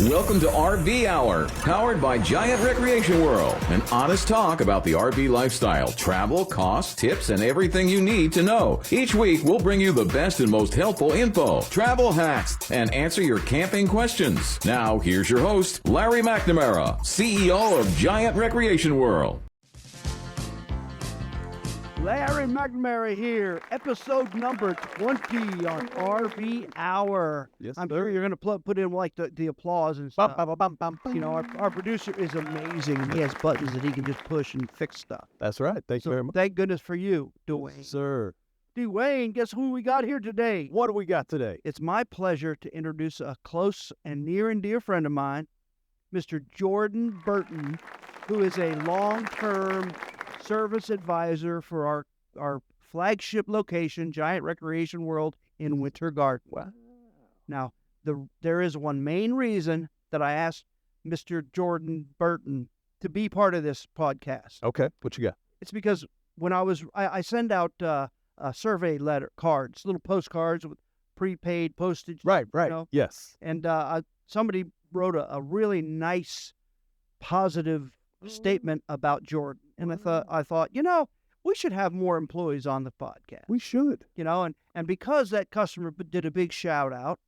Welcome to RV Hour, powered by Giant Recreation World. An honest talk about the RV lifestyle, travel, costs, tips, and everything you need to know. Each week, we'll bring you the best and most helpful info, travel hacks, and answer your camping questions. Now, here's your host, Larry McNamara, CEO of Giant Recreation World. Larry McNamara here, episode number 20 on RV Hour. Yes, I'm sir. sure you're going to put in like the applause and stuff. You know, our producer is amazing. He has buttons that he can just push and fix stuff. That's right. Thank you very much. Thank goodness for you, Dwayne. Yes, sir. Dwayne, guess who we got here today? What do we got today? It's my pleasure to introduce a close and near and dear friend of mine, Mr. Jorden Burton, who is a long-term service advisor for our flagship location, Giant Recreation World in Winter Garden. Wow. Now, there is one main reason that I asked Mr. Jorden Burton to be part of this podcast. Okay. What you got? It's because when I send out survey cards, little postcards with prepaid postage. Right. You know, Yes. and somebody wrote a really nice, positive statement about Jorden. And I thought, you know, we should have more employees on the podcast. We should. You know, and because that customer did a big shout out,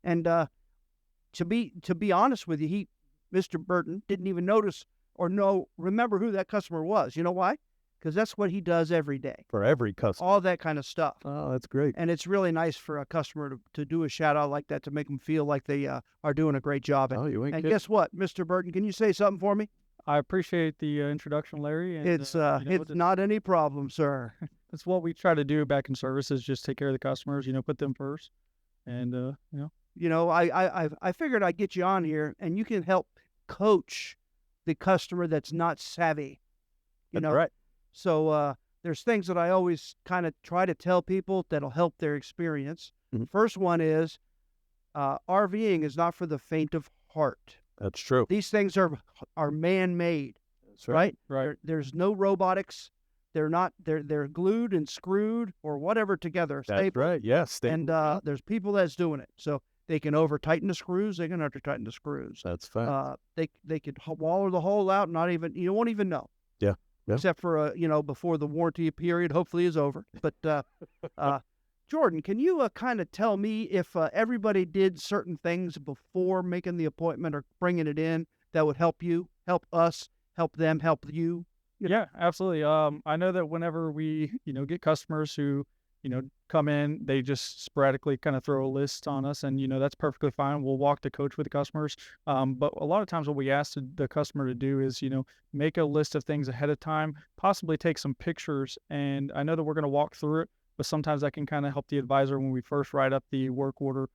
and to be honest with you, Mr. Burton didn't even notice or remember who that customer was. You know why? Because that's what he does every day. For every customer. All that kind of stuff. Oh, that's great. And it's really nice for a customer to do a shout out like that to make them feel like they are doing a great job. Oh, you ain't And kidding. guess what, Mr. Burton? Can you say something for me? I appreciate the introduction, Larry. And, It's not any problem, sir. That's what we try to do back in service is just take care of the customers, put them first. And, You know, I figured I'd get you on here, and you can help coach the customer that's not savvy. That's right. So there's things that I always kind of try to tell people that'll help their experience. Mhm. First one is RVing is not for the faint of heart. That's true. These things are man-made, That's right? right. There's no robotics. They're glued and screwed or whatever together. That's stapled. right. Yes. And there's people that's doing it. So they can over-tighten the screws. They can under-tighten the screws. That's fine. They could waller the hole out. You won't even know. Yeah. Except for before the warranty period hopefully is over. But Jorden, can you kind of tell me if everybody did certain things before making the appointment or bringing it in that would help you, help us, help them, help you? Yeah, absolutely. I know that whenever we, get customers who, come in, they just sporadically kind of throw a list on us, and, that's perfectly fine. We'll walk the coach with the customers. But a lot of times what we ask the customer to do is, make a list of things ahead of time, possibly take some pictures. And I know that we're going to walk through it, but sometimes that can kind of help the advisor when we first write up the work order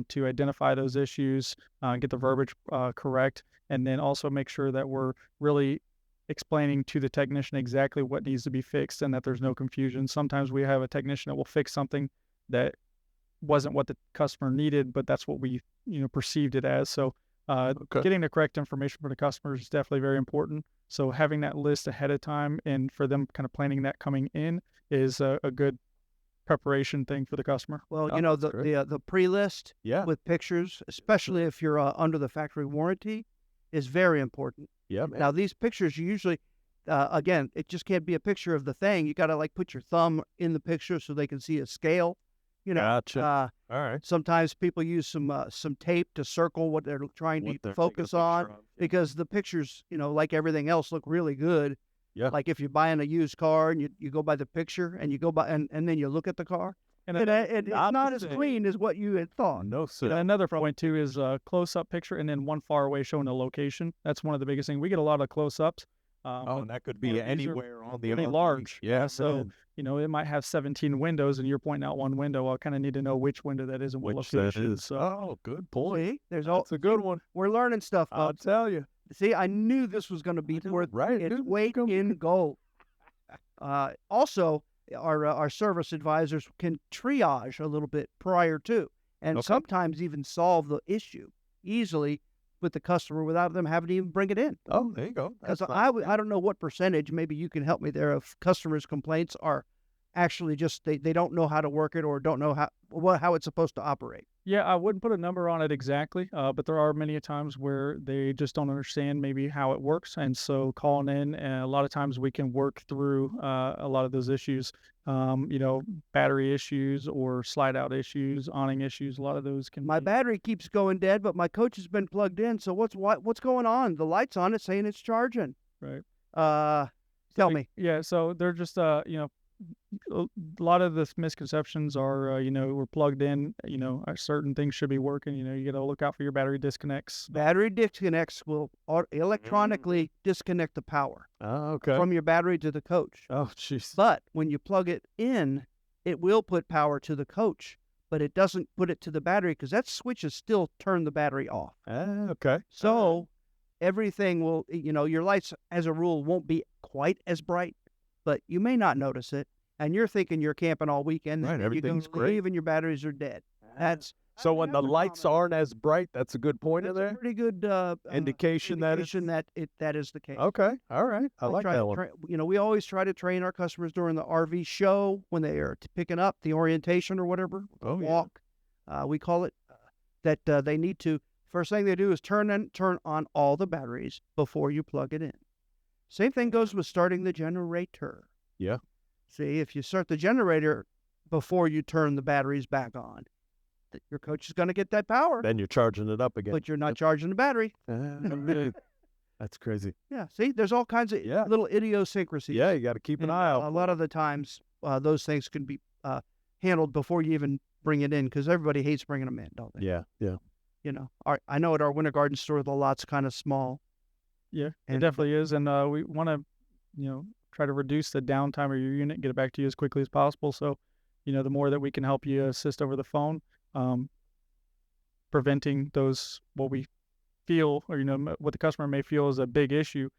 to identify those issues, get the verbiage correct, and then also make sure that we're really explaining to the technician exactly what needs to be fixed and that there's no confusion. Sometimes we have a technician that will fix something that wasn't what the customer needed, but that's what we, perceived it as. So getting the correct information for the customers is definitely very important. So having that list ahead of time and for them kind of planning that coming in is a good preparation thing for the customer. Well, Oh, that's the pre-list Yeah. with pictures, especially if you're under the factory warranty, is very important. Yeah, man. Now, these pictures usually, again, it just can't be a picture of the thing. You got to put your thumb in the picture so they can see a scale. Gotcha. All right. Sometimes people use some tape to circle what they're trying What to they're focus taking a on, picture of. because the pictures, like everything else, look really good. Yeah. Like if you're buying a used car and you go by the picture and you go by and then you look at the car, And it's not the as same. clean as what you had thought. No, sir. another point too is a close-up picture and then one far away showing the location. That's one of the biggest things. We get a lot of close-ups. And that could and be these are anywhere on the really RV. large. Yeah. So, it might have 17 windows and you're pointing out one window. I kind of need to know which window that is and what Which that location. is. So, Oh, good point. See, there's That's a good one. we're learning stuff. I'll folks. tell you. See, I knew this was going to be I know, worth right, its dude? weight in gold. Also, our service advisors can triage a little bit prior to, and Okay. sometimes even solve the issue easily with the customer without them having to even bring it in. Oh, there you go. Because That's fine. I don't know what percentage, maybe you can help me there, of customers' complaints are actually just they don't know how to work it or don't know how it's supposed to operate. Yeah, I wouldn't put a number on it exactly, but there are many a times where they just don't understand maybe how it works, and so calling in, a lot of times we can work through a lot of those issues. Battery issues or slide out issues, awning issues. A lot of those can My be battery keeps going dead, but my coach has been plugged in. So what's going on? The light's on. It's saying it's charging. right. Tell me. Yeah, so they're just a lot of the misconceptions are we're plugged in. Certain things should be working. You got to look out for your battery disconnects. Battery disconnects will electronically disconnect the power Oh, okay. from your battery to the coach. Oh, jeez. But when you plug it in, it will put power to the coach, but it doesn't put it to the battery because that switch is still turn the battery off. Okay. So everything will, your lights as a rule won't be quite as bright, but you may not notice it. And you're thinking you're camping all weekend. Right, And everything's you great. leave and your batteries are dead. That's So when the lights aren't as bright, that's a good point in that's a there? pretty good Indication that it's... indication that is the case. Okay. All right. I like try that to one. we always try to train our customers during the RV show when they are picking up the orientation or whatever, Oh, yeah. walk, we call it, that they need to, first thing they do is turn on all the batteries before you plug it in. Same thing goes with starting the generator. Yeah. See, if you start the generator before you turn the batteries back on, your coach is going to get that power, Then you're charging it up again. but you're not charging the battery. That's crazy. Yeah, see, there's all kinds of Yeah. little idiosyncrasies. Yeah, you got to keep an And, eye out. A lot of the times, those things can be handled before you even bring it in because everybody hates bringing them in, don't they? Yeah, yeah. I know at our Winter Garden store, the lot's kind of small. Yeah, it And- definitely is, and we want to try to reduce the downtime of your unit, get it back to you as quickly as possible. So, the more that we can help you assist over the phone, preventing those what we feel or what the customer may feel is a big issue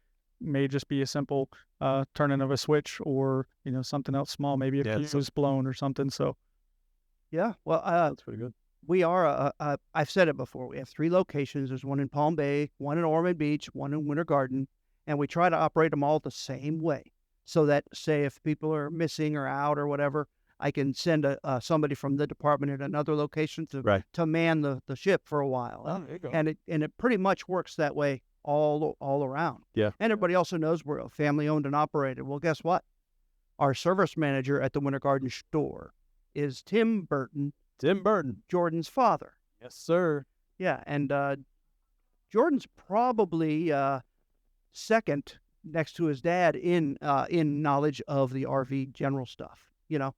may just be a simple turning of a switch or something else small, maybe a Yeah, fuse blown or something. So Yeah, well, That's pretty good. we are, I've said it before, we have 3 locations. There's one in Palm Bay, one in Ormond Beach, one in Winter Garden, and we try to operate them all the same way. So that, say, if people are missing or out or whatever, I can send somebody from the department at another location to man the ship for a while. Oh, there you go. And it pretty much works that way all around. Yeah. And everybody also knows we're a family owned and operated. Well, guess what? Our service manager at the Winter Garden store is Tim Burton, Tim Burton. Jordan's father. Yes, sir. Yeah, and Jordan's probably second next to his dad in knowledge of the RV general stuff. Yeah.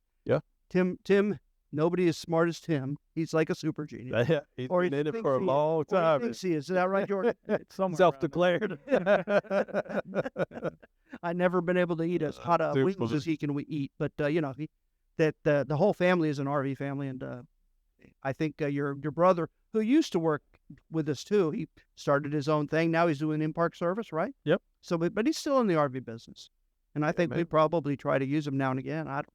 Tim, nobody as smart as Tim. He's like a super genius. Yeah, he's Or he been in it thinks for a he is. long Or he time. thinks he is. Is that right, Jordan? somewhere Self-declared. I've never been able to eat as hot Super. wings as he can eat, but the whole family is an RV family, and I think your brother, who used to work with us too, he started his own thing. Now he's doing in-park service, right? Yep. So, but he's still in the RV business, and I think we man. probably try to use him now and again. I don't.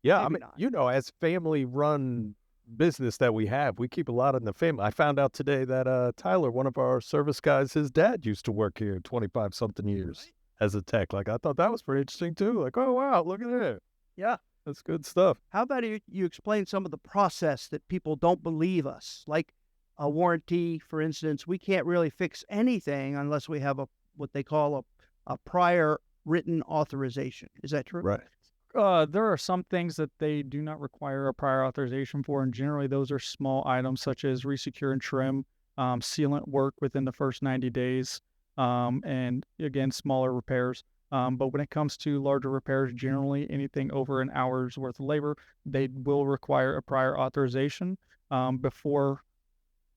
Yeah, I Maybe mean, not. as family-run business that we have, we keep a lot in the family. I found out today that Tyler, one of our service guys, his dad used to work here 25-something years as a tech. Like, I thought that was pretty interesting, too. Like, oh, wow, look at that. Yeah. That's good stuff. How about you explain some of the process that people don't believe us, like a warranty, for instance. We can't really fix anything unless we have what they call a prior written authorization. Is that true? Right. There are some things that they do not require a prior authorization for, and generally those are small items such as resecure and trim, sealant work within the first 90 days, and again, smaller repairs. But when it comes to larger repairs, generally anything over an hour's worth of labor, they will require a prior authorization before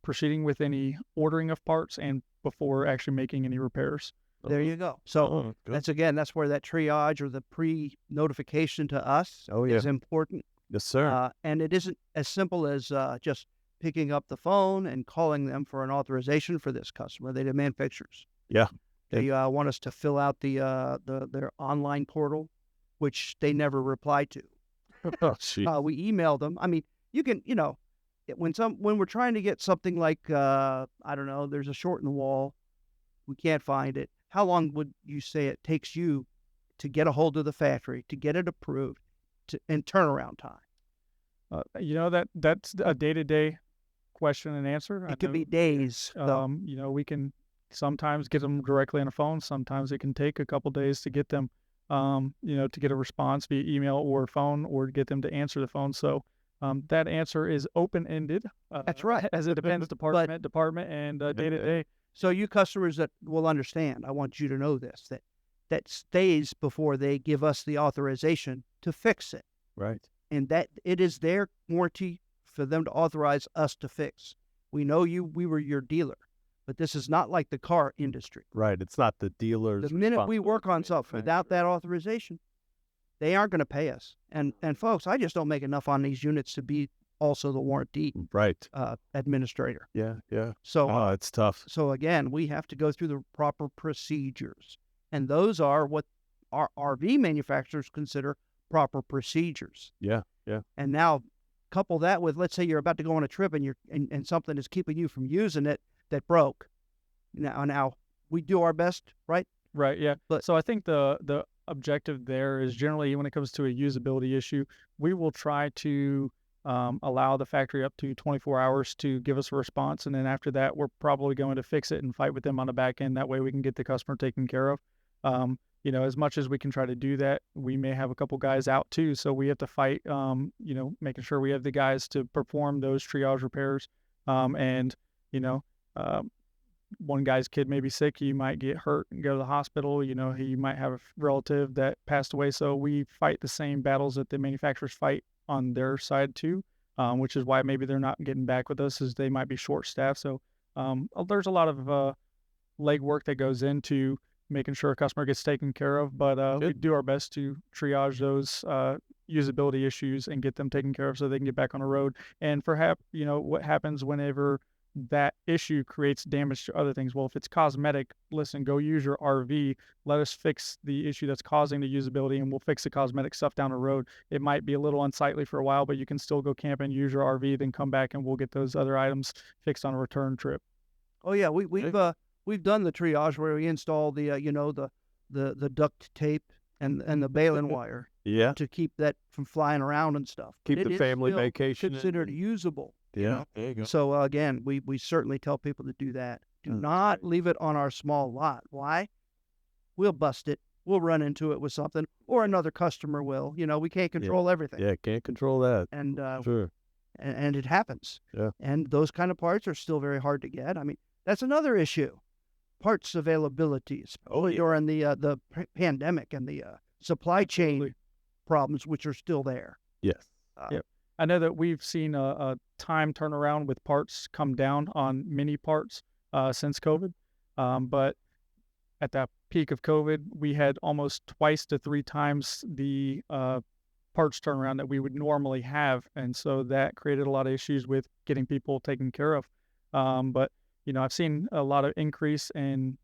proceeding with any ordering of parts and before actually making any repairs. There you go. So Oh, good. that's where that triage or the pre-notification to us Oh, yeah. is important. Yes, sir. And it isn't as simple as just picking up the phone and calling them for an authorization for this customer. They demand pictures. Yeah. They want us to fill out their online portal, which they never reply to. Oh, gee. We email them. I mean, you can, when we're trying to get something like I don't know, there's a short in the wall, we can't find it. How long would you say it takes you to get a hold of the factory, to get it approved, and turnaround time? That's a day-to-day question and answer. I It could know, be days. though. you know, we can sometimes get them directly on the phone. Sometimes it can take a couple days to get them, you know, to get a response via email or phone, or to get them to answer the phone. So that answer is open-ended. That's right. As it depends department and day to day. So you customers that will understand, I want you to know this, that stays before they give us the authorization to fix it. Right. And that it is their warranty for them to authorize us to fix. We know we were your dealer, but this is not like the car industry. Right. It's not the dealer's The minute we work on responsibility. something without that authorization, they aren't going to pay us. And folks, I just don't make enough on these units to be also the warranty Right. administrator. Yeah. Yeah. So Oh, it's tough. So again, we have to go through the proper procedures, and those are what our RV manufacturers consider proper procedures. Yeah. Yeah. And now, couple that with, let's say you're about to go on a trip and and something is keeping you from using it that broke. Now we do our best, right? Right. Yeah. But- So I think the objective there is generally when it comes to a usability issue, we will try to allow the factory up to 24 hours to give us a response, and then after that, we're probably going to fix it and fight with them on the back end. That way, we can get the customer taken care of. You know, as much as we can try to do that, we may have a couple guys out too, so we have to fight. You know, making sure we have the guys to perform those triage repairs, and you know. One guy's kid may be sick, he might get hurt and go to the hospital, you know, he might have a relative that passed away. So we fight the same battles that the manufacturers fight on their side too, which is why maybe they're not getting back with us, is they might be short-staffed. So there's a lot of legwork that goes into making sure a customer gets taken care of, but we do our best to triage those usability issues and get them taken care of so they can get back on the road. And perhaps, you know, what happens whenever that issue creates damage to other things. Well, if it's cosmetic, listen, go use your RV. Let us fix the issue that's causing the usability, and we'll fix the cosmetic stuff down the road. It might be a little unsightly for a while, but you can still go camp and use your RV, then come back and we'll get those other items fixed on a return trip. Oh yeah, we've done the triage where we install the you know, the duct tape and the baling wire Yeah. to keep that from flying around and stuff. Keep It the is family still vacation. considered usable. Yeah. There you go. So again, we certainly tell people to do that. Do That's not leave it on our small lot. Why? We'll bust it. We'll run into it with something, or another customer will. You know, we can't control everything. Yeah. Can't control that. And Sure. and it happens. Yeah. And those kind of parts are still very hard to get. I mean, that's another issue. Parts availability, especially during the pandemic and the supply chain Absolutely. problems, which are still there. Yes. Yep. I know that we've seen a time turnaround with parts come down on many parts since COVID, but at the peak of COVID, we had almost twice to three times the parts turnaround that we would normally have, and so that created a lot of issues with getting people taken care of. But you know, I've seen a lot of increase in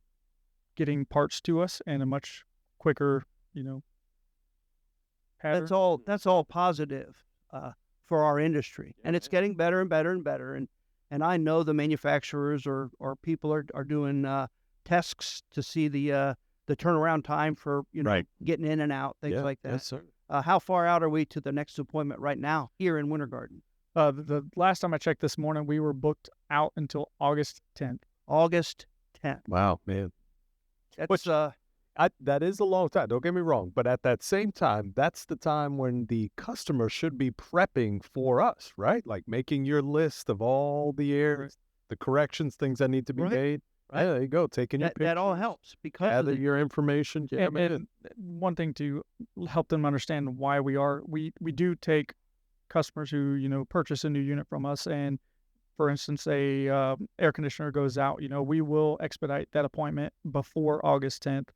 getting parts to us and a much quicker, you know, pattern. That's all positive for our industry, and it's getting better and better and better. And I know the manufacturers or people are doing tests to see the turnaround time for, you know, Right. getting in and out, things like that. Yes, sir. How far out are we to the next appointment right now here in Winter Garden? The last time I checked this morning, we were booked out until August 10th. August 10th. Wow, man. That's Which- that is a long time. Don't get me wrong, but at that same time, that's the time when the customer should be prepping for us, right? Like making your list of all the errors, the corrections, things that need to be Right. made. Right. Yeah, there you go. Taking your that all pictures, helps because of gather the, your information. Yeah, And one thing to help them understand why we do take customers who, you know, purchase a new unit from us, and for instance, a air conditioner goes out, you know, we will expedite that appointment before August 10th.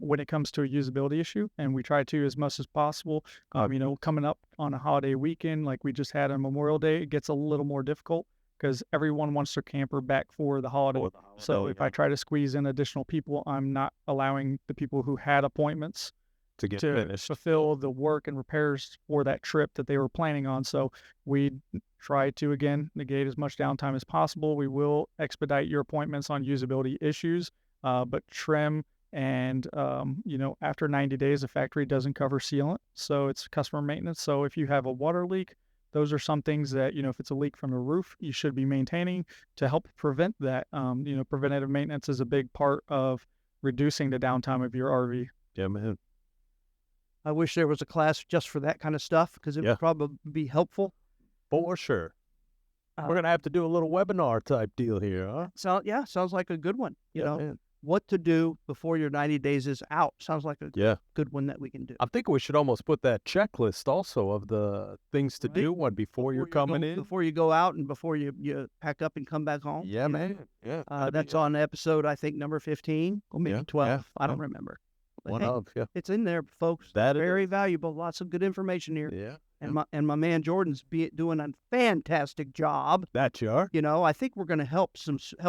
When it comes to a usability issue, and we try to as much as possible. You know, coming up on a holiday weekend like we just had on Memorial Day, it gets a little more difficult because everyone wants their camper back for the holiday. So if I try to squeeze in additional people, I'm not allowing the people who had appointments to get to finished. fulfill the work and repairs for that trip that they were planning on. So we try to, again, negate as much downtime as possible. We will expedite your appointments on usability issues, but trim and, you know, after 90 days, the factory doesn't cover sealant. So it's customer maintenance. So if you have a water leak, those are some things that, if it's a leak from the roof, you should be maintaining to help prevent that. Preventative maintenance is a big part of reducing the downtime of your RV. Yeah, man. I wish there was a class just for that kind of stuff because it would probably be helpful. For sure. We're going to have to do a little webinar type deal here, huh? Sounds like a good one. You know, man. what to do before your 90 days is out. Sounds like a good one that we can do. I think we should almost put that checklist also of the things to do before you're coming in. Before you go out and before you pack up and come back home. Yeah, man. Yeah. That's on episode, I think, number 15 or maybe 12. Yeah. I don't remember. But it's in there, folks. Very valuable. Lots of good information here. Yeah. And my man Jordan's doing a fantastic job. That you are. You know, I think we're going to help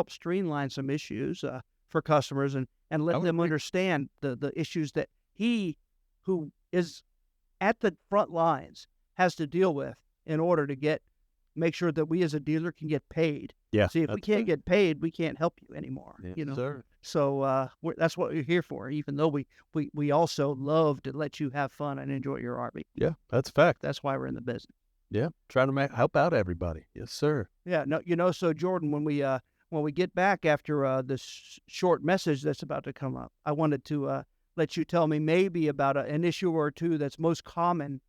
streamline some issues for customers and let them understand the issues that he, who is at the front lines, has to deal with in order to make sure that we as a dealer can get paid. Yeah. See, if we can't get paid, we can't help you anymore. Yeah, sir. So that's what we're here for. Even though we also love to let you have fun and enjoy your RV. Yeah, that's a fact. That's why we're in the business. Yeah, trying to help out everybody. Yes, sir. Yeah. No. So Jordan, when we get back after this short message that's about to come up, I wanted to let you tell me maybe about an issue or two that's most common,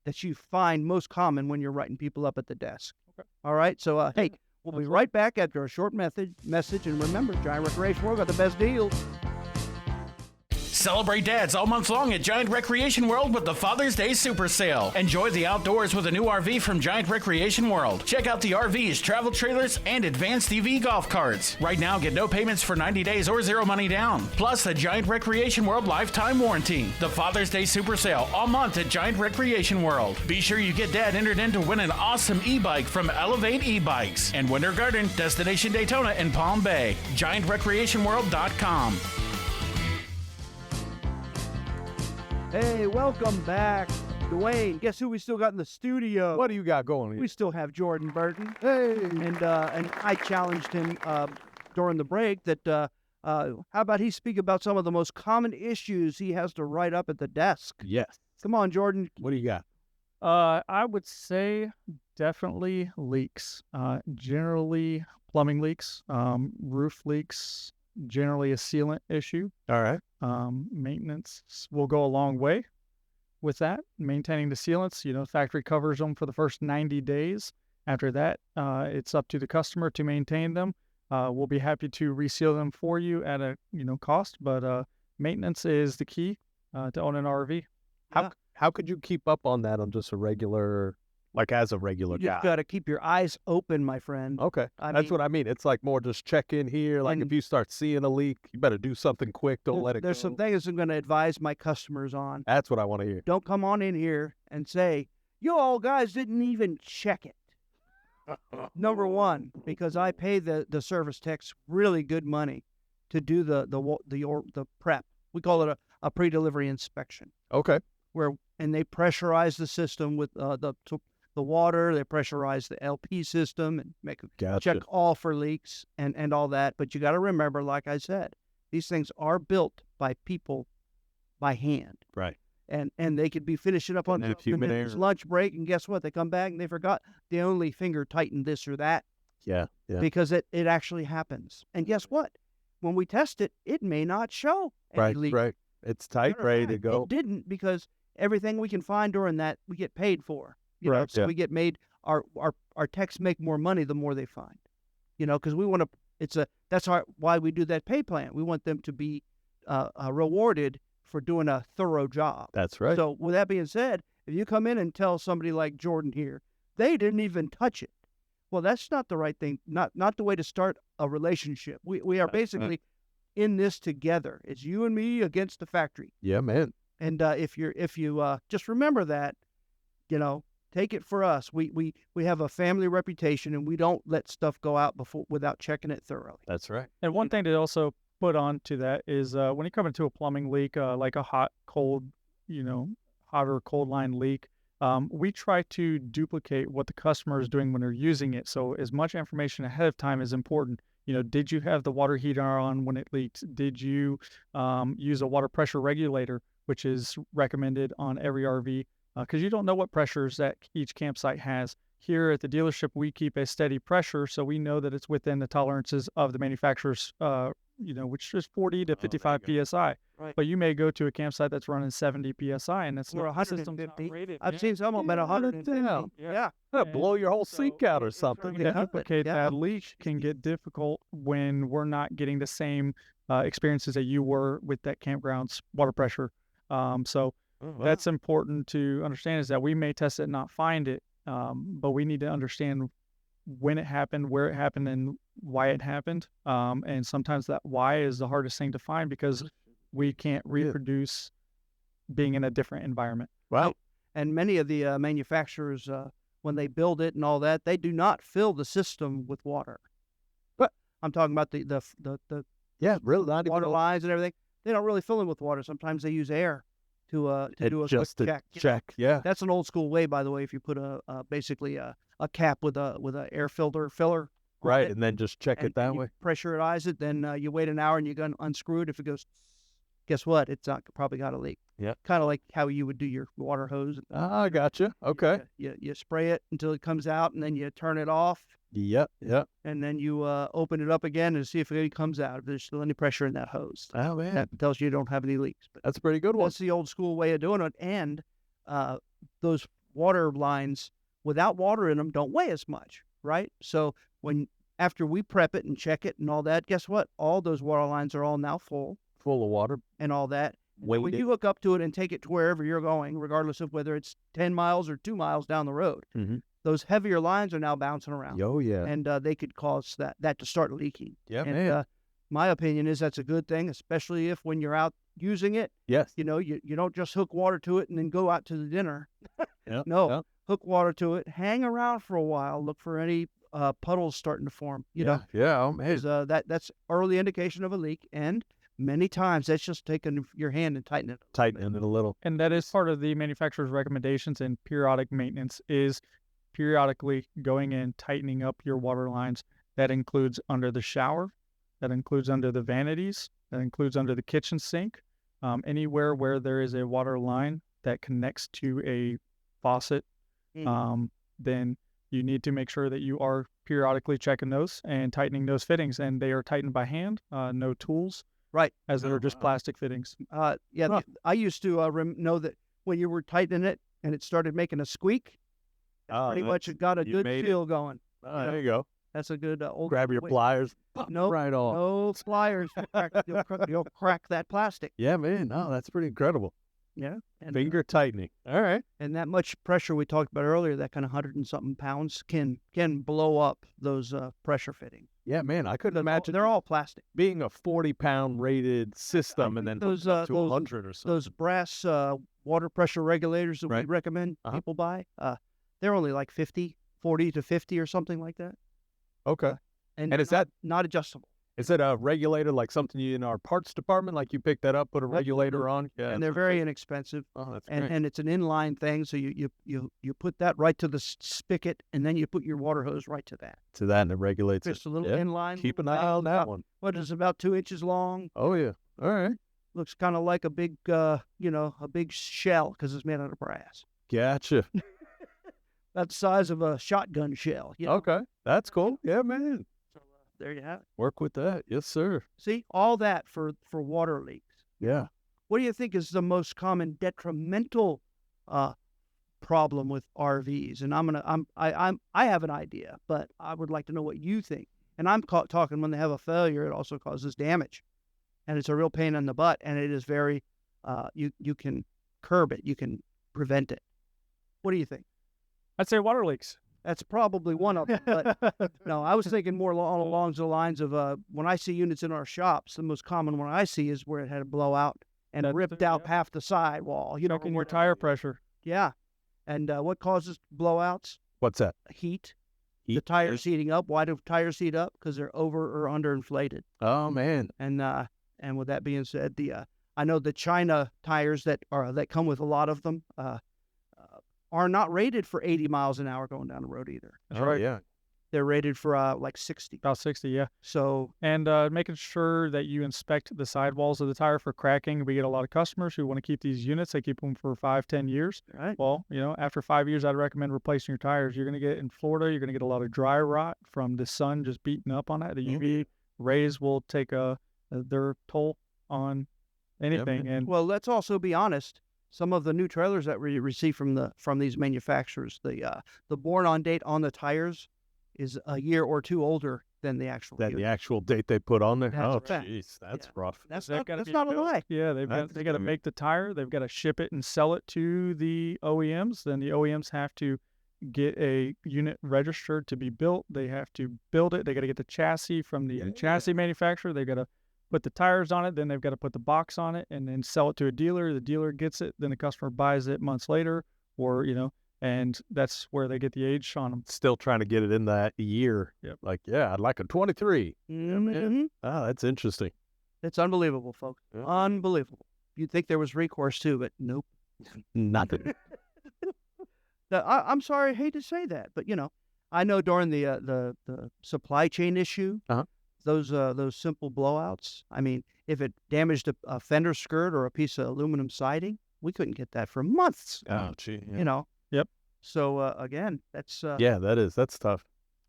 that you find most common when you're writing people up at the desk. Okay. All right. So hey. We'll be right back after a short message. And remember, Giant Recreation World got the best deals. Celebrate dads all month long at Giant Recreation World with the Father's Day Super Sale. Enjoy the outdoors with a new RV from Giant Recreation World. Check out the RVs, travel trailers, and advanced EV golf carts. Right now, get no payments for 90 days or zero money down. Plus, a Giant Recreation World lifetime warranty. The Father's Day Super Sale all month at Giant Recreation World. Be sure you get dad entered in to win an awesome e-bike from Elevate E-Bikes. And Winter Garden, Destination Daytona in Palm Bay. GiantRecreationWorld.com. Hey, welcome back. Dwayne, guess who we still got in the studio? What do you got going here? We still have Jorden Burton. Hey. And I challenged him during the break that how about he speak about some of the most common issues he has to write up at the desk? Yes. Come on, Jorden. What do you got? I would say definitely leaks. Generally plumbing leaks, roof leaks, generally a sealant issue. All right. Maintenance will go a long way with that. Maintaining the sealants, factory covers them for the first 90 days. After that, it's up to the customer to maintain them. We'll be happy to reseal them for you at a cost, but maintenance is the key to own an RV. How could you keep up on that on just a regular, as a regular guy? You've got to keep your eyes open, my friend. Okay. That's what I mean. It's like more just check in here. Like if you start seeing a leak, you better do something quick. Don't let it go. There's some things I'm going to advise my customers on. That's what I want to hear. Don't come on in here and say, you all guys didn't even check it. Number one, because I pay the service techs really good money to do the prep. We call it a pre-delivery inspection. Okay. And they pressurize the system with the water. They pressurize the LP system and check all for leaks and all that. But you got to remember, like I said, these things are built by people by hand. Right. And they could be finishing up on the lunch break, and guess what? They come back and they forgot they only finger tightened this or that. Yeah. Because it actually happens. And guess what? When we test it, it may not show any leak. Right. It's tight, ready to go. It didn't, because everything we can find during that, we get paid for. So we get made, our techs make more money the more they find. Because we want to, that's why we do that pay plan. We want them to be rewarded for doing a thorough job. That's right. So with that being said, if you come in and tell somebody like Jorden here, they didn't even touch it. Well, that's not the right thing, not the way to start a relationship. We are basically in this together. It's you and me against the factory. Yeah, man. And if you just remember that, take it for us. We have a family reputation, and we don't let stuff go out without checking it thoroughly. That's right. And one thing to also put on to that is when you come into a plumbing leak, like a hot or cold line leak, we try to duplicate what the customer is doing when they're using it. So as much information ahead of time is important. Did you have the water heater on when it leaked? Did you use a water pressure regulator, which is recommended on every RV? because you don't know what pressures that each campsite has. Here at the dealership, we keep a steady pressure, so we know that it's within the tolerances of the manufacturer's, which is 40 to 55 psi. Right. But you may go to a campsite that's running 70 psi, and that's Or not, the system's not 150. rated. I've seen some of them at 150. down. Yeah. That'll blow your whole So sink out or trying something. to duplicate that leak can get difficult when we're not getting the same experiences that you were with that campground's water pressure. So that's important to understand, is that we may test it and not find it, but we need to understand when it happened, where it happened, and why it happened. And sometimes that why is the hardest thing to find, because we can't reproduce being in a different environment. Wow. And many of the manufacturers, when they build it and all that, they do not fill the system with water. But I'm talking about the yeah, really not water even lines and everything. They don't really fill it with water. Sometimes they use air to do a just quick to check. you know. check. Yeah. That's an old school way, by the way. If you put basically a cap with a air filler on Right, it, and then just check and it that you way. pressurize it, then you wait an hour and you can unscrew it. If it goes, guess what? It's probably got a leak. Yeah. Kind of like how you would do your water hose. Ah, I gotcha. Okay. You spray it until it comes out, and then you turn it off, Yep. Yep. and then you open it up again and see if it comes out. If there's still any pressure in that hose, Oh man, that tells you don't have any leaks. But that's a pretty good one. that's the old school way of doing it. And those water lines without water in them don't weigh as much, right? So after we prep it and check it and all that, guess what? All those water lines are all now full Full of water. and all that. When Weighted. you hook up to it and take it to wherever you're going, regardless of whether it's 10 miles or 2 miles down the road, Mhm. those heavier lines are now bouncing around. Oh yeah. And they could cause that to start leaking. Yeah, And man. my opinion is that's a good thing, especially if when you're out using it, Yes. you don't just hook water to it and then go out to the dinner. Yeah. No, yeah. hook water to it, hang around for a while, look for any puddles starting to form. You know, Yeah. Oh man. 'cause, that's early indication of a leak, and many times that's just taking your hand and tightening it. Tighten it a little. And that is part of the manufacturer's recommendations in periodic maintenance, is periodically going in, tightening up your water lines. That includes under the shower, that includes under the vanities, that includes under the kitchen sink, anywhere where there is a water line that connects to a faucet. Then you need to make sure that you are periodically checking those and tightening those fittings, and they are tightened by hand, no tools, Right. as they're just plastic fittings. Yeah, Huh. I used to know that when you were tightening it and it started making a squeak, pretty much it got a you good made it. feel going. Oh, there you go. That's a good old Grab your way. pliers. Pop Nope. right off. No pliers. You'll crack that plastic. Yeah, man. No, that's pretty incredible. Yeah. And, Finger tightening. All right. and that much pressure we talked about earlier, that kind of 100 and something pounds, can blow up those pressure fittings. Yeah, man. I couldn't imagine They're all plastic. being a 40-pound rated system and then those, hooking up to those- 100 or something. Those brass water pressure regulators that we Right. recommend Uh-huh. people buy, they're only like 40 to 50 or something like that. Okay. And is not, that- not adjustable? Is it a regulator like something in our parts department? Like you pick that up, put a regulator on? Yeah. And they're very inexpensive. Oh, that's great. And it's an inline thing, so you put that right to the spigot, and then you put your water hose right to that. To that, and it regulates it. Just a little Yeah. inline. Keep an little eye on valve, that one. What is about 2 inches long? Oh, yeah. All right. Looks kind of like a big, a big shell because it's made out of brass. Gotcha. About the size of a shotgun shell. You know? Okay. That's cool. Yeah, man. There you have it. Work with that. Yes, sir. See, all that for water leaks. Yeah. What do you think is the most common detrimental problem with RVs? And I have an idea, but I would like to know what you think. And I'm talking when they have a failure, it also causes damage, and it's a real pain in the butt. And it is very, you can curb it, you can prevent it. What do you think? I'd say water leaks. That's probably one of them. But no, I was thinking more along the lines of when I see units in our shops, the most common one I see is where it had a blowout and That's ripped it, out yeah. half the sidewall. You know, Checking your tire pressure. yeah. And what causes blowouts? What's that? Heat. The Heat. tires heating up. Why do tires heat up? Because they're over or underinflated. Oh, man. And with that being said, I know the China tires that come with a lot of them are not rated for 80 miles an hour going down the road either. Oh, yeah. They're rated for like 60. About 60, yeah. So And making sure that you inspect the sidewalls of the tire for cracking. We get a lot of customers who want to keep these units. They keep them for 5-10 years. right. Well, after 5 years, I'd recommend replacing your tires. You're going to get in Florida, you're going to get a lot of dry rot from the sun just beating up on it. The UV rays will take their toll on anything. And Well, let's also be honest. Some of the new trailers that we receive from these manufacturers, the born on date on the tires is a year or two older than the actual That unit. the actual date they put on there. That's Oh, a fact. jeez, that's Yeah. rough. That's they've not, gotta that's be not a built. lie. Yeah, That's they got to good. make the tire. They've got to ship it and sell it to the OEMs. Then the OEMs have to get a unit registered to be built. They have to build it. They got to get the chassis from the chassis manufacturer. They got to put the tires on it. Then they've got to put the box on it and then sell it to a dealer. The dealer gets it. Then the customer buys it months later, or and that's where they get the age on them. Still trying to get it in that year. Yep. Like, yeah, I'd like a 23. Mhm. Oh, that's interesting. It's unbelievable, folks. Yeah. Unbelievable. You'd think there was recourse too, but nope. Nothing. I'm sorry, I hate to say that, but I know during the supply chain issue, those simple blowouts. I mean, if it damaged a fender skirt or a piece of aluminum siding, we couldn't get that for months. Oh, gee. Yeah. You know. Yep. So again, that's Yeah, that's tough.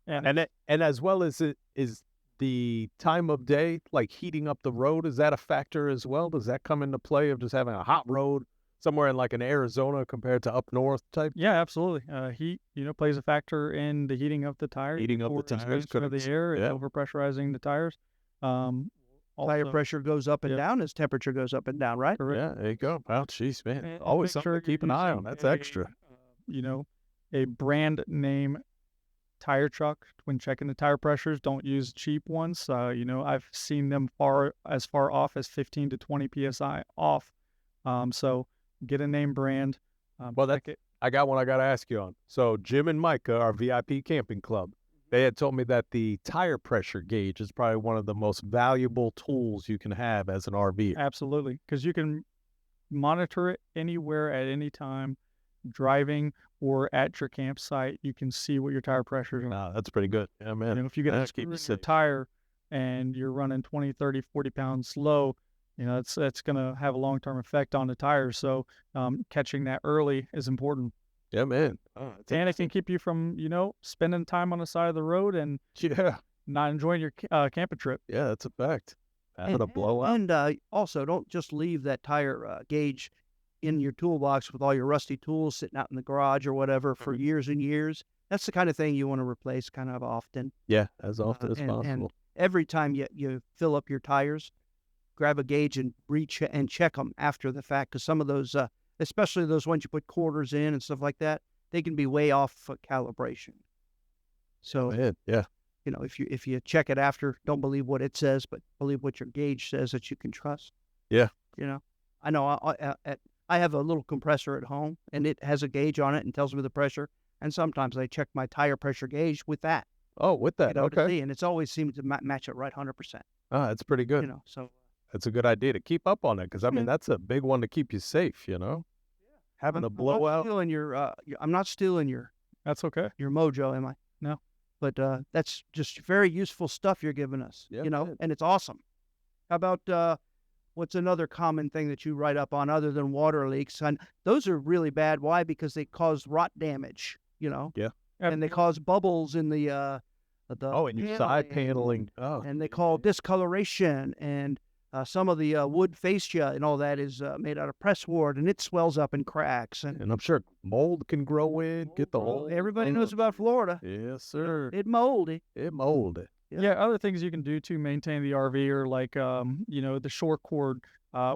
And And as well as it is the time of day, like heating up the road, is that a factor as well? Does that come into play of just having a hot road somewhere in like an Arizona compared to up north type? yeah, absolutely. Heat, plays a factor in the heating of the tires. Heating up the or tires, expansion of the correct. air and Yeah. overpressurizing the tires. tire Also, pressure goes up and Yep. down as temperature goes up and down, right? correct. Yeah, there you go. Wow, jeez, man. And Always make something sure to keep you're an eye on. using That's a, extra. A brand name tire truck when checking the tire pressures. Don't use cheap ones. I've seen them far off as 15 to 20 psi off. So get a name brand. Well, check it. I got one I got to ask you on. So Jim and Micah, our VIP camping club, they had told me that the tire pressure gauge is probably one of the most valuable tools you can have as an RV. Absolutely, because you can monitor it anywhere at any time, driving or at your campsite. You can see what your tire pressures are. Nah, that's pretty good. Yeah, man. If you get a That'll screw keep you in your safe. tire and you're running 20, 30, 40 pounds low, that's going to have a long-term effect on the tires. So catching that early is important. Yeah, man. Oh, that's And it can keep you from, spending time on the side of the road and yeah, not enjoying your camping trip. yeah, that's a fact. Having a blowout. And also, don't just leave that tire gauge in your toolbox with all your rusty tools sitting out in the garage or whatever for years and years. That's the kind of thing you want to replace kind of often. Yeah, as often as and possible. every time you fill up your tires, grab a gauge and and check them after the fact, because some of those, especially those ones you put quarters in and stuff like that, they can be way off calibration. So Man, yeah. if you check it after, don't believe what it says, but believe what your gauge says that you can trust. Yeah. I know I have a little compressor at home, and it has a gauge on it and tells me the pressure. And sometimes I check my tire pressure gauge with that. Oh, with that. To Okay. see, and it's always seemed to match it right 100%. Ah, that's pretty good. So That's a good idea to keep up on it because, I mean, Yeah. that's a big one to keep you safe, Having a I'm not blowout. stealing your That's okay. your mojo, am I? No. But that's just very useful stuff you're giving us. Yeah, man. And it's awesome. How about what's another common thing that you write up on other than water leaks? And those are really bad. Why? Because they cause rot damage. Yeah. And they cause bubbles in the Oh, and your side paneling. Oh, and they call discoloration, and some of the wood fascia and all that is made out of press wood, and it swells up and cracks. And and I'm sure mold can grow in, get the whole. everybody knows about Florida. Yes, sir. It moldy. It molded. Yeah. Yeah, other things you can do to maintain the RV are like, the shore cord.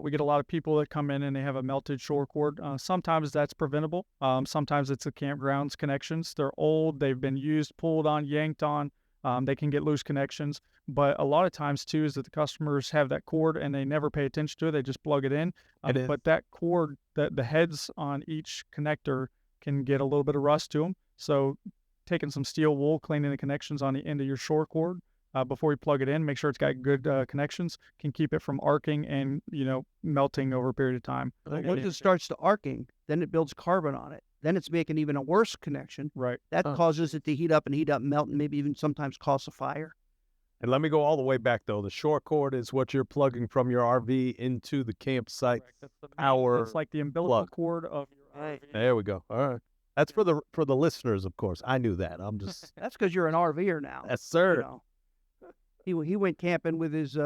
We get a lot of people that come in and they have a melted shore cord. Sometimes that's preventable. Sometimes it's the campground's connections. They're old. They've been used, pulled on, yanked on. They can get loose connections. But a lot of times, too, is that the customers have that cord and they never pay attention to it. They just plug it in. But that cord, the heads on each connector can get a little bit of rust to them. So taking some steel wool, cleaning the connections on the end of your shore cord before you plug it in, make sure it's got good connections, can keep it from arcing and, melting over a period of time. Once it starts to arcing, then it builds carbon on it. then it's making even a worse connection. Right. That causes it to heat up and melt, and maybe even sometimes cause a fire. And let me go all the way back, though. The short cord is what you're plugging from your RV into the campsite. It's like the umbilical cord of your RV. There we go. All right. That's for the listeners, of course. I knew that. I'm just. That's because you're an RVer now. Yes, sir. You know. He went camping with his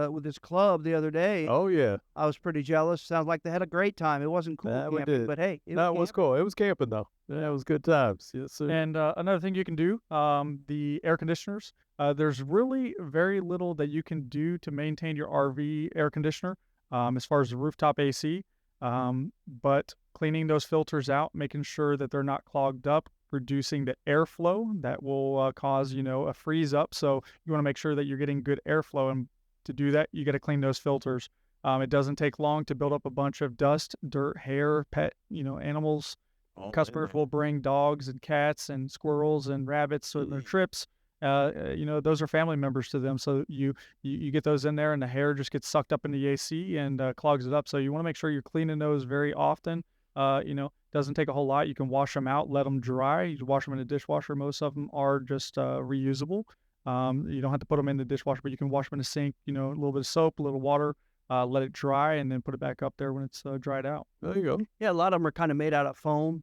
club the other day. Oh yeah. I was pretty jealous. Sounds like they had a great time. It wasn't cool Yeah, we camping, did. but hey, It was cool. It was camping though. Yeah, it was good times. Yes, sir. And another thing you can do, the air conditioners. There's really very little that you can do to maintain your RV air conditioner as far as the rooftop AC. But cleaning those filters out, making sure that they're not clogged up, reducing the airflow that will cause, a freeze up. So you want to make sure that you're getting good airflow. And to do that, you got to clean those filters. It doesn't take long to build up a bunch of dust, dirt, hair, pet, animals. Customers will bring dogs and cats and squirrels and rabbits on their trips. Those are family members to them. So you get those in there and the hair just gets sucked up in the AC and clogs it up. So you want to make sure you're cleaning those very often. Doesn't take a whole lot. You can wash them out, let them dry. You wash them in the dishwasher. Most of them are just reusable. You don't have to put them in the dishwasher, but you can wash them in the sink, a little bit of soap, a little water, let it dry, and then put it back up there when it's dried out. There you go. Yeah, a lot of them are kind of made out of foam,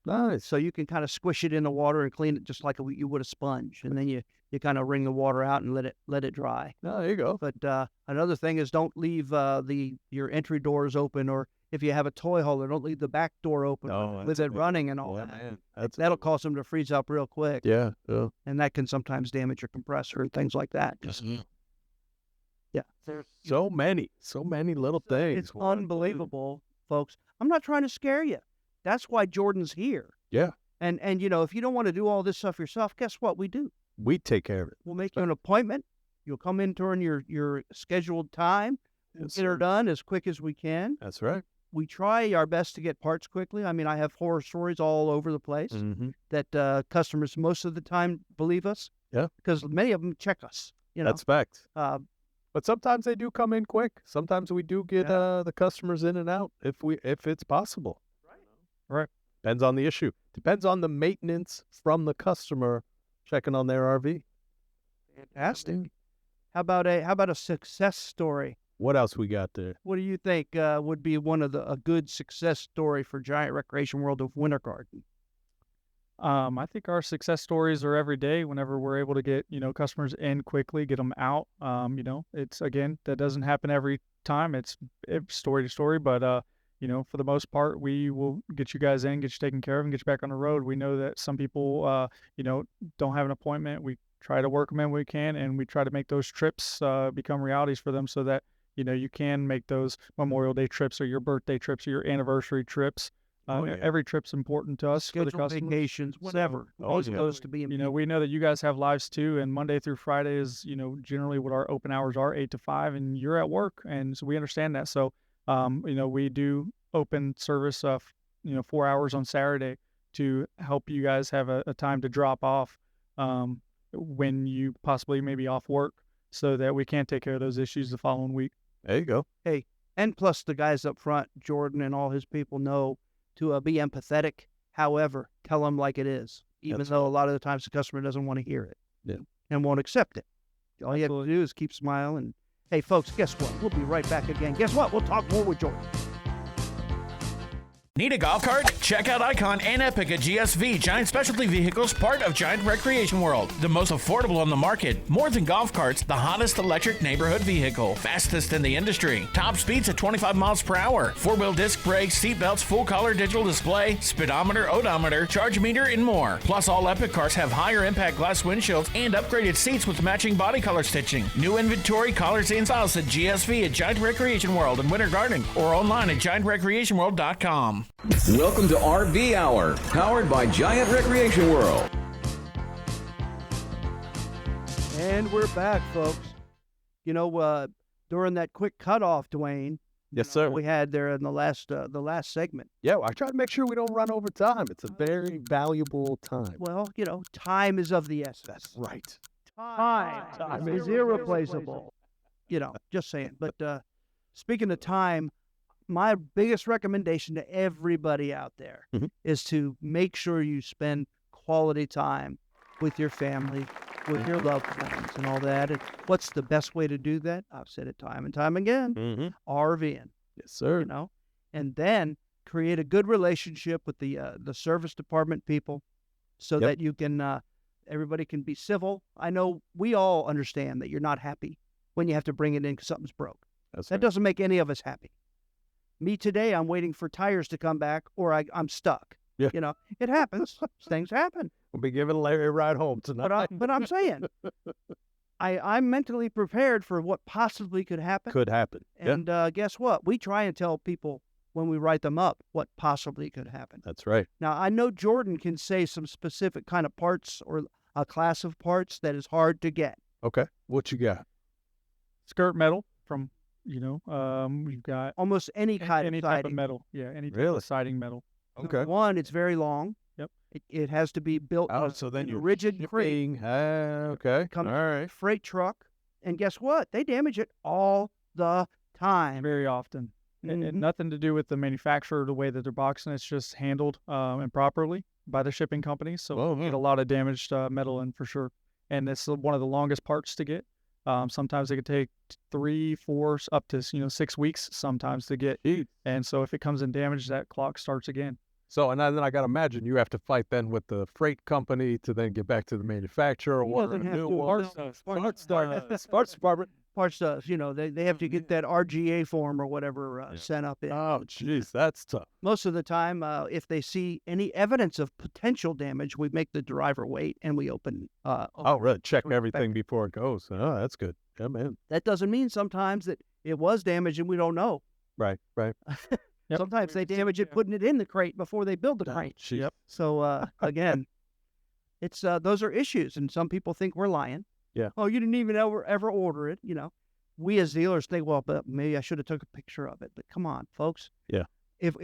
Nice. so you can kind of squish it in the water and clean it just like you would a sponge, and then you kind of wring the water out and let it dry. Oh, there you go. But another thing is don't leave your entry doors open, or if you have a toy hauler, don't leave the back door open with it running and all that. Man. That'll cause them to freeze up real quick. Yeah. And that can sometimes damage your compressor and things like that. Yeah. So many little things. It's unbelievable, folks. I'm not trying to scare you. That's why Jordan's here. Yeah. And if you don't want to do all this stuff yourself, guess what we do? We take care of it. We'll make you an appointment. You'll come in during your scheduled time. We'll get her sir. done as quick as we can. That's right. We try our best to get parts quickly. I mean, I have horror stories all over the place that customers most of the time believe us. Yeah. Because many of them check us. That's fact. But But sometimes they do come in quick. Sometimes we do get the customers in and out if it's possible. Right. Depends on the issue. Depends on the maintenance from the customer checking on their RV. fantastic. How about a success story? What else we got there? What do you think would be a good success story for Giant Recreation World of Winter Garden? I think our success stories are every day whenever we're able to get, customers in quickly, get them out. It's again, that doesn't happen every time. It's story to story, but, for the most part, we will get you guys in, get you taken care of, and get you back on the road. We know that some people, don't have an appointment. We try to work them in when we can, and we try to make those trips become realities for them so that, you can make those Memorial Day trips or your birthday trips or your anniversary trips. Every trip's important to us for the Scheduled customers. vacations, whatever. Oh, It's yeah. supposed to be. We know that you guys have lives too, and Monday through Friday is, generally what our open hours are, 8 to 5, and you're at work, and so we understand that. So, we do open service, 4 hours on Saturday to help you guys have a time to drop off when you possibly may be off work, so that we can take care of those issues the following week. There you go. And plus, the guys up front, Jordan and all his people, know to be empathetic. However, tell them like it is, even That's though a lot of the times the customer doesn't want to hear it, Yeah. and won't accept it. All you have to do is keep smiling. And hey, folks, guess what? We'll be right back again. Guess what? We'll talk more with Jordan. Need a golf cart? Check out Icon and Epica GSV, Giant Specialty Vehicles, part of Giant Recreation World. The most affordable on the market. More than golf carts, the hottest electric neighborhood vehicle. Fastest in the industry. Top speeds at 25 miles per hour. 4-wheel disc brakes, seat belts, full color digital display, speedometer, odometer, charge meter, and more. Plus, all Epic cars have higher impact glass windshields and upgraded seats with matching body color stitching. New inventory, colors, and styles at GSV at Giant Recreation World in Winter Garden or online at giantrecreationworld.com. Welcome to RV Hour, powered by Giant Recreation World. And we're back, folks. During that quick cutoff, Dwayne, Yes, sir. we had there in the last segment. Yeah, I try to make sure we don't run over time. It's a very valuable time. Well, time is of the essence. Right. Time is irreplaceable. Just saying. But speaking of time, my biggest recommendation to everybody out there Mhm. is to make sure you spend quality time with your family, with your loved ones and all that. And what's the best way to do that? I've said it time and time again, Mm-hmm. RVing, Yes, sir. and then create a good relationship with the service department people so Yep. that you can, everybody can be civil. I know we all understand that you're not happy when you have to bring it in because something's broke. That's That right. doesn't make any of us happy. Me today, I'm waiting for tires to come back or I'm stuck. Yeah. It happens. Things happen. We'll be giving Larry a ride home tonight. But I'm saying, I'm mentally prepared for what possibly could happen. Could happen. Yeah, And guess what? We try and tell people when we write them up what possibly could happen. that's right. Now, I know Jorden can say some specific kind of parts or a class of parts that is hard to get. Okay. What you got? Skirt metal from, we've got Almost any kind any of type of siding. metal. Yeah, any type Really? of siding metal. Okay. One, it's very long. Yep. It has to be built Oh, in so then a you're rigid crate. shipping. Okay. Comes All right. freight truck. And guess what? They damage it all the time. Very often. And Mhm. nothing to do with the manufacturer, the way that they're boxing. It's just handled improperly by the shipping company. So Whoa, we get man. a lot of damaged metal in for sure. And it's one of the longest parts to get. Sometimes it could take 3, 4, up to 6 weeks sometimes to get. Jeez. And so if it comes in damaged, that clock starts again. So, and then I got to imagine you have to fight then with the freight company to then get back to the manufacturer. He order doesn't a have new to. one. No, Parts parts- parts department. Parts does. They have to get that RGA form or whatever sent up in. Oh, jeez, that's tough. Most of the time, if they see any evidence of potential damage, we make the driver wait and we open. Oh, really? Check we inspect everything it. before it goes. Oh, that's good. Yeah, man. That doesn't mean sometimes that it was damaged and we don't know. Right, right. Yep. Sometimes they We've seen- damage it yeah. putting it in the crate before they build the crate. Jeez. Yep. So again, it's those are issues, and some people think we're lying. Yeah. Oh, you didn't even ever order it. We as dealers think, well, but maybe I should have took a picture of it. But come on, folks. Yeah. If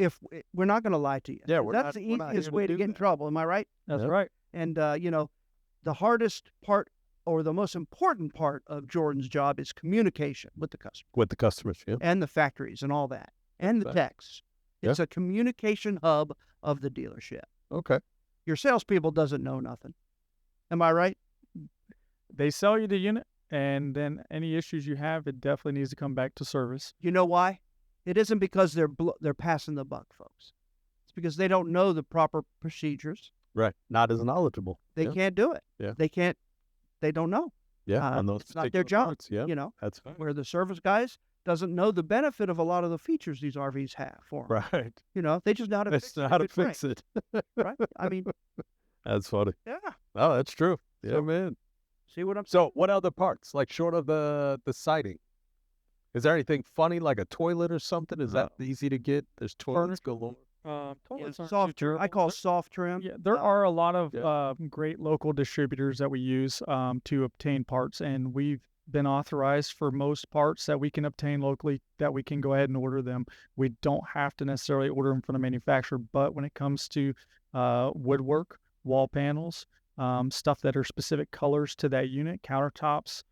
we're not going to lie to you. Yeah, we're That's not- the we're not easiest here to way to do get in that. trouble. Am I right? That's Yep. right. And the hardest part or the most important part of Jordan's job is communication with the customer With the customers, yeah. and the factories and all that and the Right. techs. Yeah. It's a communication hub of the dealership. Okay. Your salespeople doesn't know nothing. Am I right? They sell you the unit, and then any issues you have, it definitely needs to come back to service. You know why? It isn't because they're passing the buck, folks. It's because they don't know the proper procedures. Right. Not as knowledgeable. They Yeah. can't do it. Yeah. They can't. They don't know. Yeah. On those it's not their particular job. parts, Yeah. That's fine. Where the service guys doesn't know the benefit of a lot of the features these RVs have for 'em. Right. They just know how to That's fix it. how to if it's right, fix it. right? I mean, That's funny. yeah. Oh, that's true. Yeah, So- man. See what I'm So, what other parts, like short of the siding? Is there anything funny, like a toilet or something? Is that easy to get? There's toilets galore. Toilets aren't soft too trim. I terrible. call soft trim. Yeah, there are a lot of Yeah. great local distributors that we use to obtain parts, and we've been authorized for most parts that we can obtain locally that we can go ahead and order them. We don't have to necessarily order them from the manufacturer, but when it comes to woodwork, wall panels, stuff that are specific colors to that unit, countertops,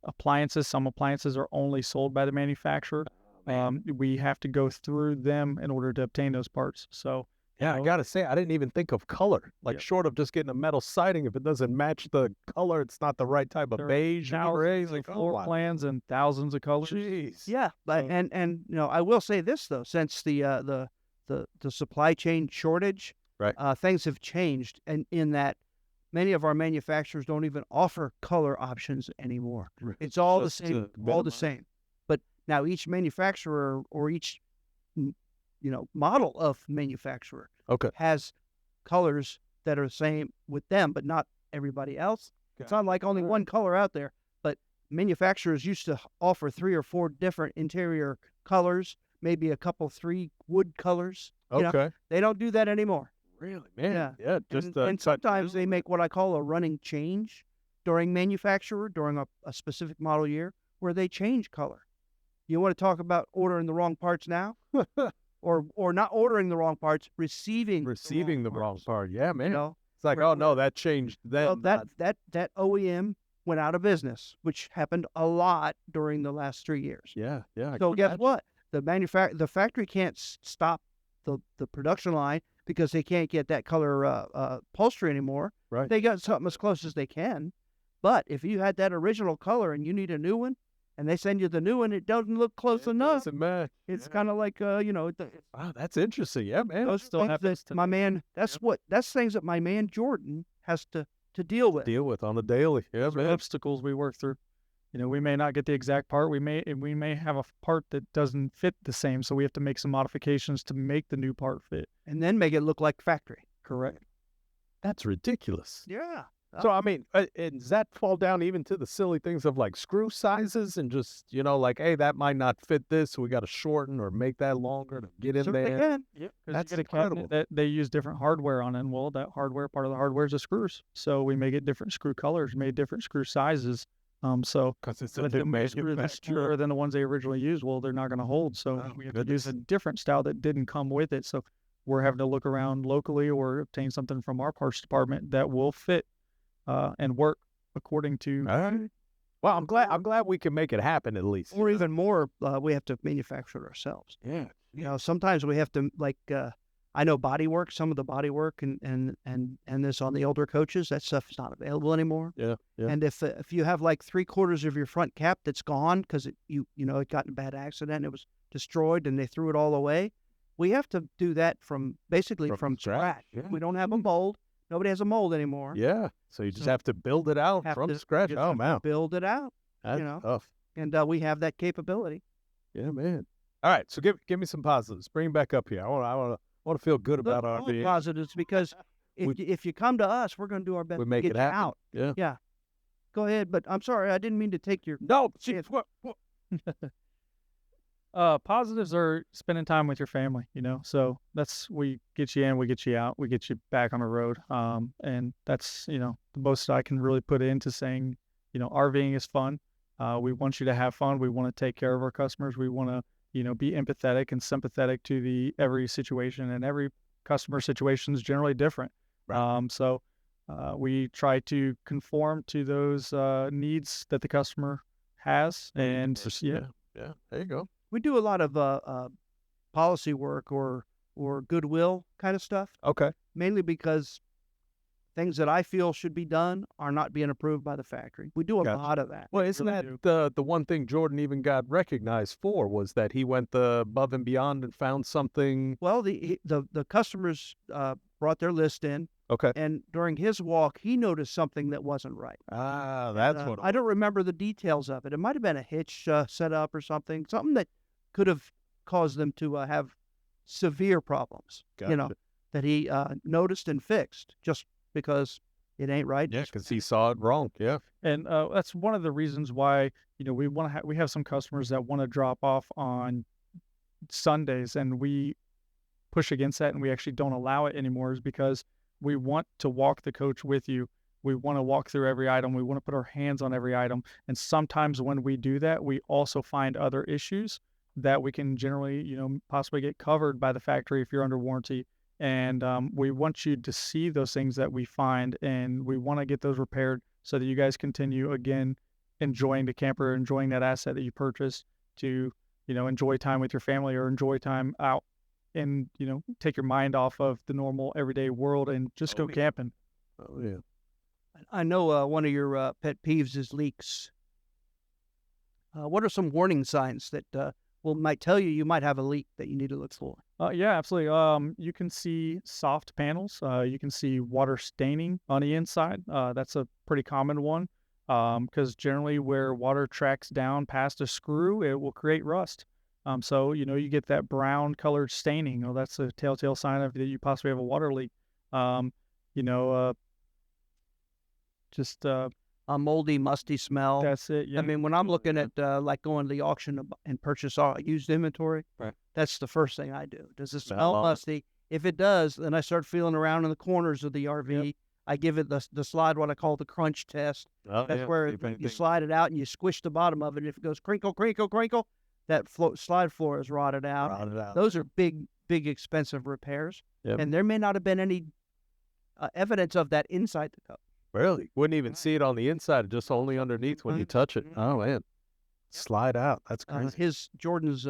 appliances. Some appliances are only sold by the manufacturer. We have to go through them in order to obtain those parts. So Yeah, I Oh. gotta say, I didn't even think of color. Like Yeah. short of just getting a metal siding, if it doesn't match the color, it's not the right type of there are beige or gray. thousands Like, of oh, floor wow. plans and thousands of colors. Jeez. Yeah, but So- and I will say this though, since the supply chain shortage, Right. things have changed, and in that many of our manufacturers don't even offer color options anymore. Right. It's all the Just, same, all minimum. the same. But now each manufacturer or each model of manufacturer Okay. has colors that are the same with them, but not everybody else. It's Got not like only one color out there, but manufacturers used to offer 3 or 4 different interior colors, maybe a couple 3 wood colors. Okay. They don't do that anymore. Really, man. Yeah. Just And sometimes they make what I call a running change during manufacturer, during a specific model year, where they change color. You want to talk about ordering the wrong parts now? or not ordering the wrong parts, receiving receiving the wrong parts, part. Yeah, man. You know, It's like, where- oh no, that changed then. well, not- that OEM went out of business, which happened a lot during the last 3 years. Yeah, yeah. I So can guess imagine. what? the factory can't stop the production line because they can't get that color upholstery anymore. Right. They got something as close as they can. But if you had that original color and you need a new one, and they send you the new one, it doesn't look close enough. Doesn't match. It's kind of like wow, That's interesting. Yeah, man. those still things happens that my man. That's things that my man Jorden has to deal with. Deal with on the daily. Yeah, Those are man. obstacles we work through. We may not get the exact part. We may have a part that doesn't fit the same, so we have to make some modifications to make the new part fit. And then make it look like factory. Correct. That's ridiculous. Yeah. So, I mean, and does that fall down even to the silly things of like screw sizes and just, like, hey, that might not fit this, so we got to shorten or make that longer to get in Certainly there? can. Yeah, That's you get a cabinet incredible. that they use different hardware on, and well, that hardware, part of the hardware is the screws. So we make it different screw colors, made different screw sizes. So Because it's let them make screws that's smaller than the ones they originally used. Well, they're not going to hold, so Oh, we have to use a different style that didn't come with it. So we're having to look around locally or obtain something from our parts department that will fit and work according to. All right. Well, I'm glad we can make it happen at least. Or even more, we have to manufacture it ourselves. Yeah. Sometimes we have to I know body work, some of the body work and this on the older coaches, that stuff is not available anymore. Yeah. And if you have like 3/4 of your front cap that's gone because it got in a bad accident, it was destroyed and they threw it all away, we have to do that from scratch. Yeah. We don't have a mold. Nobody has a mold anymore. Yeah. So you just So have to build it out Have from to scratch. just Oh, have to man. build it out, That's tough. and we have that capability. Yeah, man. All right. So give me some positives. Bring 'em back up here. I want to feel good about Look, RV. positives because if you come to us, we're going to do our best We to make get it you happen. out. Yeah. Go ahead, but I'm sorry, I didn't mean to take your. No. Yes. What? Positives are spending time with your family, so we get you in, we get you out, we get you back on the road. And that's, the most I can really put into saying, RVing is fun. We want you to have fun. We want to take care of our customers. We want to, be empathetic and sympathetic to every situation, and every customer situation is generally different. Right. So we try to conform to those needs that the customer has. And Yeah. There you go. We do a lot of policy work or goodwill kind of stuff, Okay. mainly because things that I feel should be done are not being approved by the factory. We do a Gotcha. lot of that. Well, isn't really that the one thing Jorden even got recognized for was that he went above and beyond and found something? Well, the customers brought their list in, Okay. and during his walk, he noticed something that wasn't right. Ah, that's And, what. I don't remember the details of it. It might have been a hitch set up or something that could have caused them to have severe problems. Gotcha. That he noticed and fixed just because it ain't right. Yeah, because he saw it wrong. Yeah. And that's one of the reasons why we have some customers that want to drop off on Sundays, and we push against that, and we actually don't allow it anymore, is because we want to walk the coach with you. We want to walk through every item. We want to put our hands on every item. And sometimes when we do that, we also find other issues that we can generally, possibly get covered by the factory if you're under warranty. And we want you to see those things that we find, and we want to get those repaired so that you guys continue, again, enjoying the camper, enjoying that asset that you purchased, to, enjoy time with your family or enjoy time out and, take your mind off of the normal everyday world and just go camping. Oh, yeah. I know one of your pet peeves is leaks. What are some warning signs that might tell you might have a leak that you need to look for? Yeah, absolutely. You can see soft panels. You can see water staining on the inside. That's a pretty common one, because generally where water tracks down past a screw, it will create rust. So, you get that brown colored staining. Oh, that's a telltale sign of that you possibly have a water leak. Just A moldy, musty smell. that's it. Yeah. I mean, when I'm looking at like going to the auction and purchase all used inventory, Right. that's the first thing I do. Does it Smell smell on it. musty? If it does, then I start feeling around in the corners of the RV. I give it the slide, what I call the crunch test. Oh, That's yeah. where See if you anything- slide it out and you squish the bottom of it. If it goes crinkle, crinkle, crinkle, that slide floor is rotted out. Rotted out. Those are big, expensive repairs. Yep. And there may not have been any evidence of that inside the coat. Really? Wouldn't even see it on the inside, just only underneath when you touch it. Oh, man. Slide out. That's crazy. Jordan's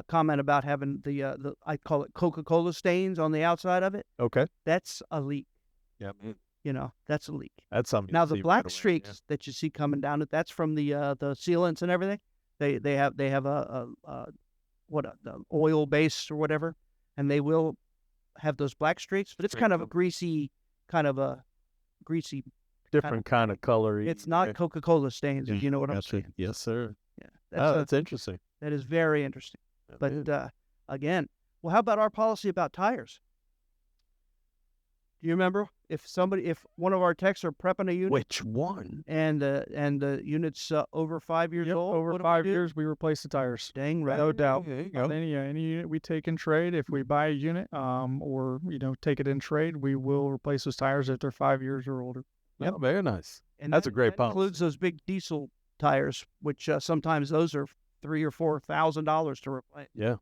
comment about having the I call it Coca-Cola stains on the outside of it. Okay. That's a leak. Yeah. That's a leak. That's something. Now you the see black right away, streaks that you see coming down it, that's from the sealants and everything. They have the oil base or whatever, and they will have those black streaks, but it's kind of a greasy Different kind of color. It's not Coca-Cola stains, if you know what I'm Gotcha. saying. Yes, sir. Yeah, That's interesting. that is very interesting. That is. But again, well, how about our policy about tires? Do you remember if one of our techs are prepping a unit Which one? and the unit's over 5 years old? Over what do we 5 do? years, we replace the tires. Dang right. No doubt. There you go. Any unit we take in trade, if we buy a unit, or take it in trade, we will replace those tires if they're 5 years or older. Yeah, very nice. And That's a great that policy. includes those big diesel tires, which sometimes those are $3,000 or $4,000 to replace. Yeah.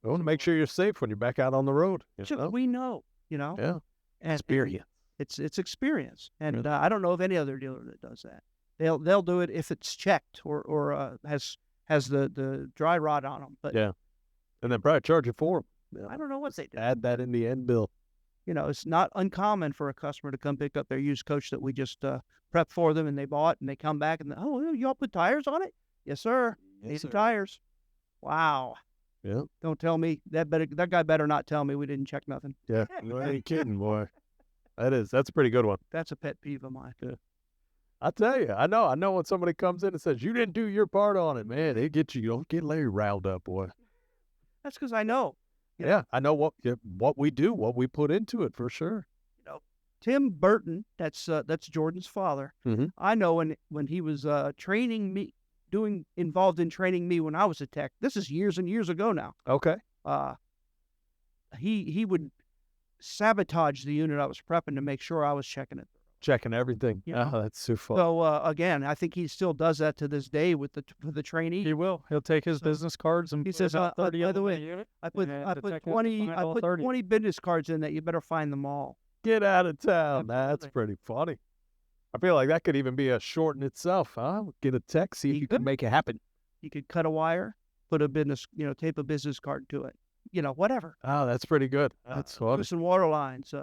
I want to make sure you're safe when you're back out on the road. We know, Yeah. and Experience. it's experience, and Really? I don't know of any other dealer that does that. They'll do it if it's checked or has the dry rot on them. But Yeah. And then probably charge you for them. I don't know what they do. Add that in the end bill. It's not uncommon for a customer to come pick up their used coach that we just prepped for them and they bought, and they come back and y'all put tires on it? Yes, sir. Yes, Need some sir. tires. Wow. Yeah. Don't tell me that guy better not tell me we didn't check nothing. Yeah. You ain't kidding, boy. That's a pretty good one. That's a pet peeve of mine. I tell you, I know when somebody comes in and says, you didn't do your part on it, man, it gets you. Don't get Larry riled up, boy. That's because I know. Yeah, I know what we do, what we put into it for sure. Tim Burton, that's Jordan's father. Mhm. I know when he was training me, involved in training me when I was a tech. This is years and years ago now. Okay. He would sabotage the unit I was prepping to make sure I was checking it. Checking everything. Yeah. Oh, that's too fun. So again, I think he still does that to this day with the trainee. He will. He'll take his So, business cards and he put says, about 30 by of the them in way, the unit, I put and I the put tech has to 20 find I all put 30. 20 business cards in that. You better find them all. Get out of town. That's Absolutely. pretty funny. I feel like that could even be a short in itself, huh? Get a text, see if You you can could. make it happen. You could cut a wire, put a business, tape a business card to it. Whatever. Oh, that's pretty good. That's funny. Loosen water lines,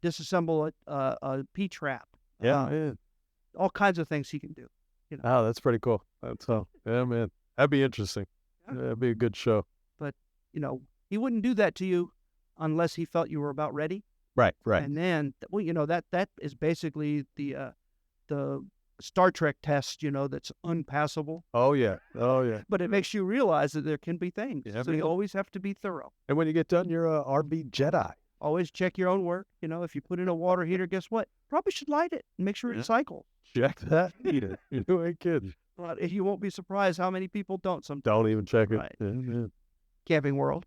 disassemble a P-trap. Yeah, man. All kinds of things he can do. Oh, that's pretty cool. That's all. Yeah, man. That'd be interesting. Yeah. That'd be a good show. He wouldn't do that to you unless he felt you were about ready. Right. And then, that is basically the Star Trek test, that's unpassable. Oh, yeah. Oh, yeah. But it makes you realize that there can be things. Yeah, So you man. always have to be thorough. And when you get done, you're a RV Jedi. Always check your own work. If you put in a water heater, guess what? Probably should light it and make sure it cycles. Check that heater. You ain't kidding. But you won't be surprised how many people don't sometimes. Don't even check it. Right. Yeah, man. Camping World.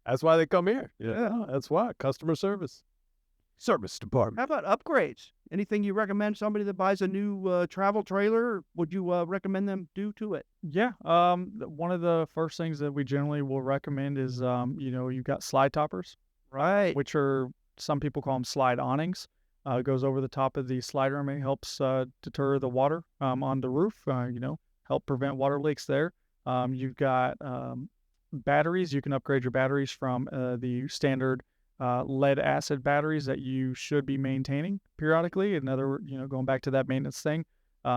That's why they come here. Yeah. That's why. Customer service. Service department. How about upgrades? Anything you recommend somebody that buys a new travel trailer? Would you recommend them do to it? Yeah. One of the first things that we generally will recommend is, you've got slide toppers, Right. which are, some people call them slide awnings. It goes over the top of the slider and it helps deter the water on the roof, help prevent water leaks there. You've got batteries. You can upgrade your batteries from the standard lead acid batteries that you should be maintaining periodically. Another, going back to that maintenance thing,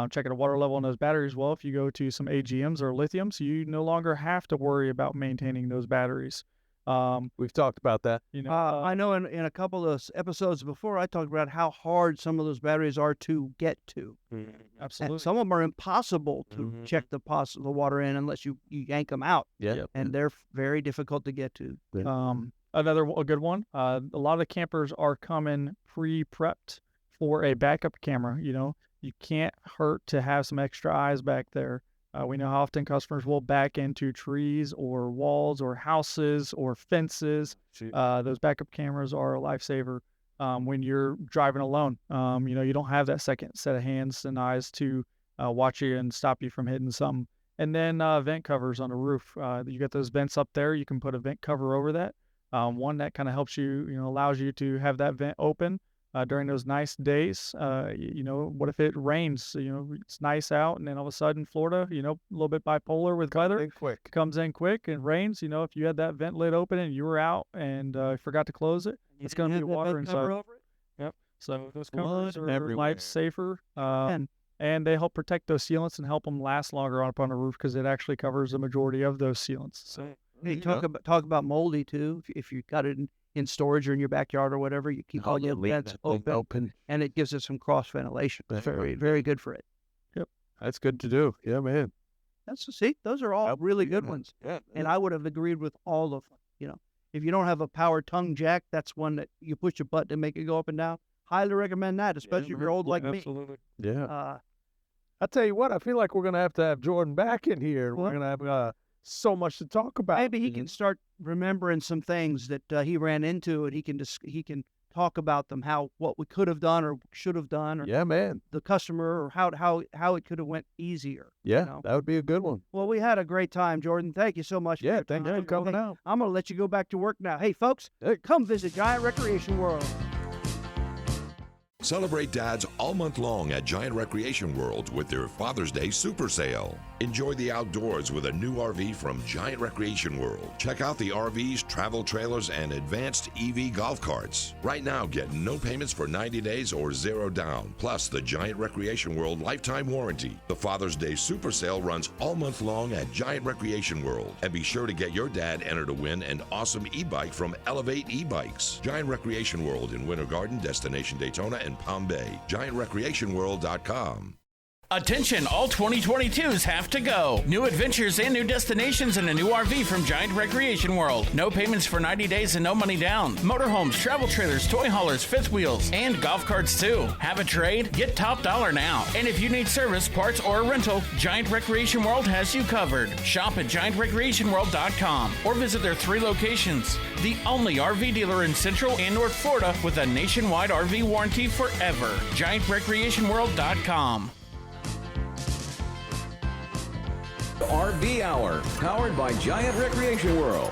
checking the water level in those batteries. Well, if you go to some AGMs or lithiums, you no longer have to worry about maintaining those batteries. We've talked about that. I know in a couple of episodes before, I talked about how hard some of those batteries are to get to. Absolutely. And some of them are impossible to check the water in unless you yank them out. Yeah. And they're very difficult to get to. A good one. A lot of the campers are coming pre-prepped for a backup camera. You can't hurt to have some extra eyes back there. We know how often customers will back into trees or walls or houses or fences. Those backup cameras are a lifesaver when you're driving alone. You don't have that second set of hands and eyes to watch you and stop you from hitting something. And then vent covers on the roof. You get those vents up there. You can put a vent cover over that. One that kind of helps you, allows you to have that vent open during those nice days. What if it rains? It's nice out, and then all of a sudden Florida, a little bit bipolar with weather. In quick. Comes in quick and rains. If you had that vent lid open and you were out and forgot to close it, it's going to be water inside. Yep. So those covers are life safer. And they help protect those sealants and help them last longer up on the roof because it actually covers the majority of those sealants. So Hey, talk about moldy too. If you got it in storage or in your backyard or whatever, you keep all your vents open, and it gives it some cross ventilation. Very, very good for it. Yep, that's good to do. Yeah, man. Those are all really good ones. Yeah, and I would have agreed with all of them. If you don't have a power tongue jack, that's one that you push a button to make it go up and down. Highly recommend that, especially if you're old like me. Absolutely. Yeah. I tell you what, I feel like we're gonna have to have Jorden back in here. We're gonna have so much to talk about. Maybe he can start remembering some things that he ran into, and he can talk about them, what we could have done or should have done, or yeah, man, the customer, or how it could have went easier. Yeah, that would be a good one. Well, we had a great time, Jorden. Thank you so much. Yeah, thank you for coming out. I'm gonna let you go back to work now. Hey, folks, come visit Giant Recreation World. Celebrate dads all month long at Giant Recreation World with their Father's Day Super Sale. Enjoy the outdoors with a new RV from Giant Recreation World. Check out the RVs, travel trailers, and advanced EV golf carts. Right now, get no payments for 90 days or zero down, plus the Giant Recreation World lifetime warranty. The Father's Day Super Sale runs all month long at Giant Recreation World. And be sure to get your dad entered to win an awesome e-bike from Elevate e-bikes. Giant Recreation World in Winter Garden, Destination Daytona, and Palm Bay. GiantRecreationWorld.com. Attention, all 2022s have to go. New adventures and new destinations in a new RV from Giant Recreation World. No payments for 90 days and no money down. Motorhomes, travel trailers, toy haulers, fifth wheels, and golf carts too. Have a trade? Get top dollar now. And if you need service, parts, or a rental, Giant Recreation World has you covered. Shop at GiantRecreationWorld.com or visit their 3 locations. The only RV dealer in Central and North Florida with a nationwide RV warranty forever. GiantRecreationWorld.com. RV Hour, powered by Giant Recreation World.